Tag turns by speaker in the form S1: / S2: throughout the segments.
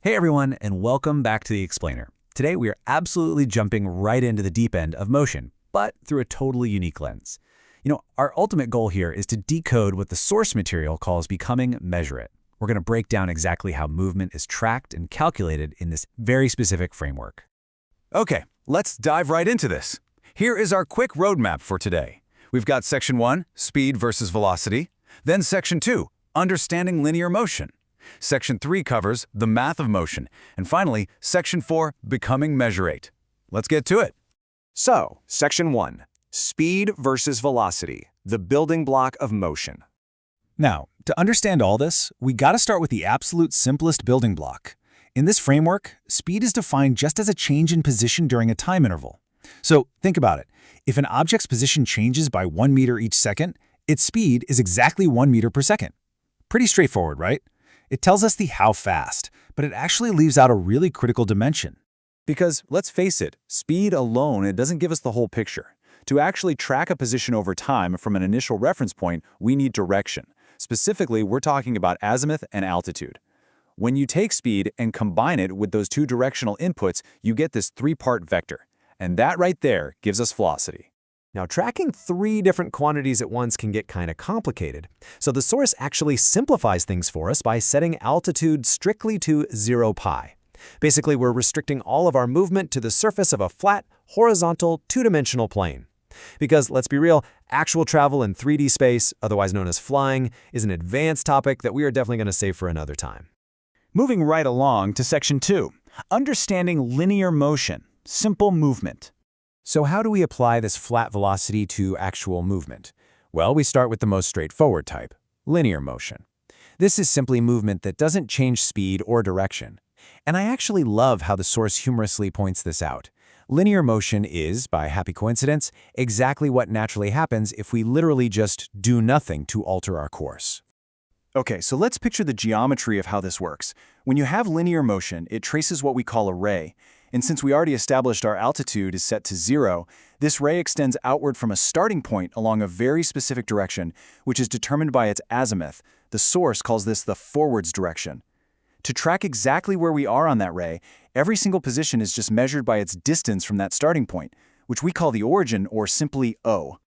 S1: Hey everyone, and welcome back to The Explainer. Today we are absolutely jumping right into the deep end of motion, but through a totally unique lens. Our ultimate goal here is to decode what the source material calls becoming Immeasurate. We're going to break down exactly how movement is tracked and calculated in this very specific framework.
S2: Okay, let's dive right into this. Here is our quick roadmap for today. We've got Section 1, Speed versus Velocity. Then Section 2, Understanding Linear Motion. Section 3 covers the math of motion. And finally, Section 4, Becoming Immeasurate. Let's get to it.
S3: So, Section 1, Speed versus Velocity, the building block of motion.
S1: Now, to understand all this, we got to start with the absolute simplest building block. In this framework, speed is defined just as a change in position during a time interval. So think about it. If an object's position changes by 1 meter each second, its speed is exactly 1 meter per second. Pretty straightforward, right? It tells us the how fast, but it actually leaves out a really critical dimension.
S3: Because, let's face it, speed alone, it doesn't give us the whole picture. To actually track a position over time from an initial reference point, we need direction. Specifically, we're talking about azimuth and altitude. When you take speed and combine it with those two directional inputs, you get this three-part vector. And that right there gives us velocity.
S4: Now, tracking three different quantities at once can get kind of complicated. So the source actually simplifies things for us by setting altitude strictly to 0 pi. Basically, we're restricting all of our movement to the surface of a flat, horizontal, two-dimensional plane. Because, let's be real, actual travel in 3D space, otherwise known as flying, is an advanced topic that we are definitely going to save for another time.
S1: Moving right along to Section 2, Understanding Linear Motion, Simple Movement.
S4: So how do we apply this flat velocity to actual movement? Well, we start with the most straightforward type, linear motion. This is simply movement that doesn't change speed or direction. And I actually love how the source humorously points this out. Linear motion is, by happy coincidence, exactly what naturally happens if we literally just do nothing to alter our course.
S3: Okay, so let's picture the geometry of how this works. When you have linear motion, it traces what we call a ray. And since we already established our altitude is set to 0, this ray extends outward from a starting point along a very specific direction, which is determined by its azimuth. The source calls this the forwards direction. To track exactly where we are on that ray, every single position is just measured by its distance from that starting point, which we call the origin, or simply O.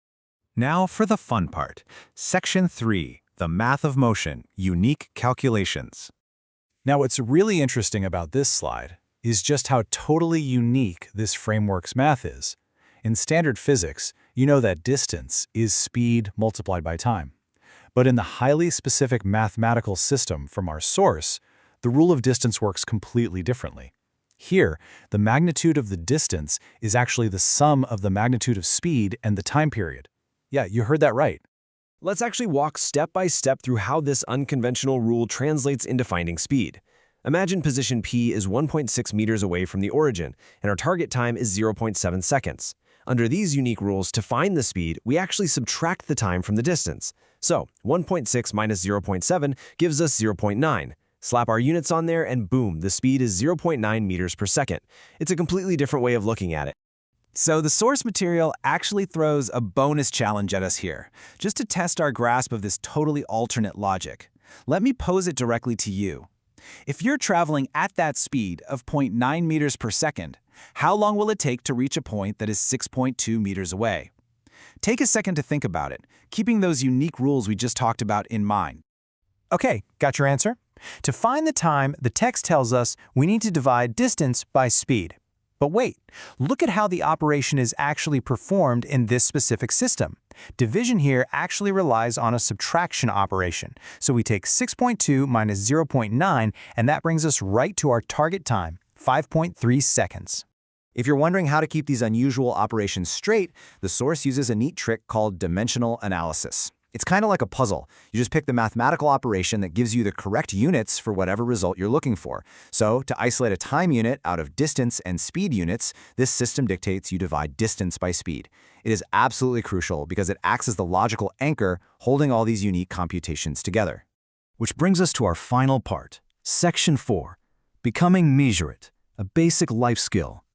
S2: Now for the fun part. Section 3, The Math of Motion, Unique Calculations.
S1: Now, what's really interesting about this slide is just how totally unique this framework's math is. In standard physics, you know that distance is speed multiplied by time. But in the highly specific mathematical system from our source, the rule of distance works completely differently. Here, the magnitude of the distance is actually the sum of the magnitude of speed and the time period. Yeah, you heard that right.
S4: Let's actually walk step by step through how this unconventional rule translates into finding speed. Imagine position P is 1.6 meters away from the origin, and our target time is 0.7 seconds. Under these unique rules, to find the speed, we actually subtract the time from the distance. So, 1.6 minus 0.7 gives us 0.9. Slap our units on there, and boom, the speed is 0.9 meters per second. It's a completely different way of looking at it.
S1: So the source material actually throws a bonus challenge at us here, just to test our grasp of this totally alternate logic. Let me pose it directly to you. If you're traveling at that speed of 0.9 meters per second, how long will it take to reach a point that is 6.2 meters away? Take a second to think about it, keeping those unique rules we just talked about in mind.
S5: Okay, got your answer? To find the time, the text tells us we need to divide distance by speed. But wait, look at how the operation is actually performed in this specific system. Division here actually relies on a subtraction operation. So we take 6.2 minus 0.9, and that brings us right to our target time, 5.3 seconds.
S4: If you're wondering how to keep these unusual operations straight, the source uses a neat trick called dimensional analysis. It's kind of like a puzzle. You just pick the mathematical operation that gives you the correct units for whatever result you're looking for. So, to isolate a time unit out of distance and speed units, this system dictates you divide distance by speed. It is absolutely crucial because it acts as the logical anchor holding all these unique computations together.
S1: Which brings us to our final part, Section 4, Becoming Immeasurate, a basic life skill.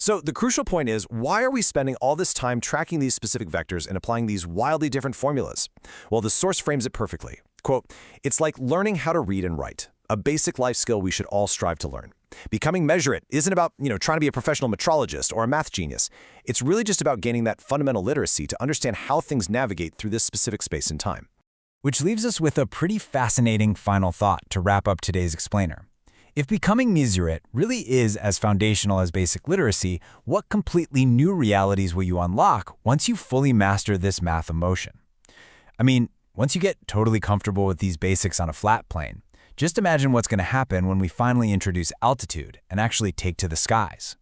S4: So the crucial point is, why are we spending all this time tracking these specific vectors and applying these wildly different formulas? Well, the source frames it perfectly. Quote, "It's like learning how to read and write.
S6: a basic life skill we should all strive to learn. Becoming Measurate isn't about, trying to be a professional metrologist or a math genius. It's really just about gaining that fundamental literacy to understand how things navigate through this specific space and time.
S1: Which leaves us with a pretty fascinating final thought to wrap up today's explainer. If becoming Immeasurate really is as foundational as basic literacy, what completely new realities will you unlock once you fully master this math of motion? I mean, once you get totally comfortable with these basics on a flat plane, just imagine what's going to happen when we finally introduce altitude and actually take to the skies.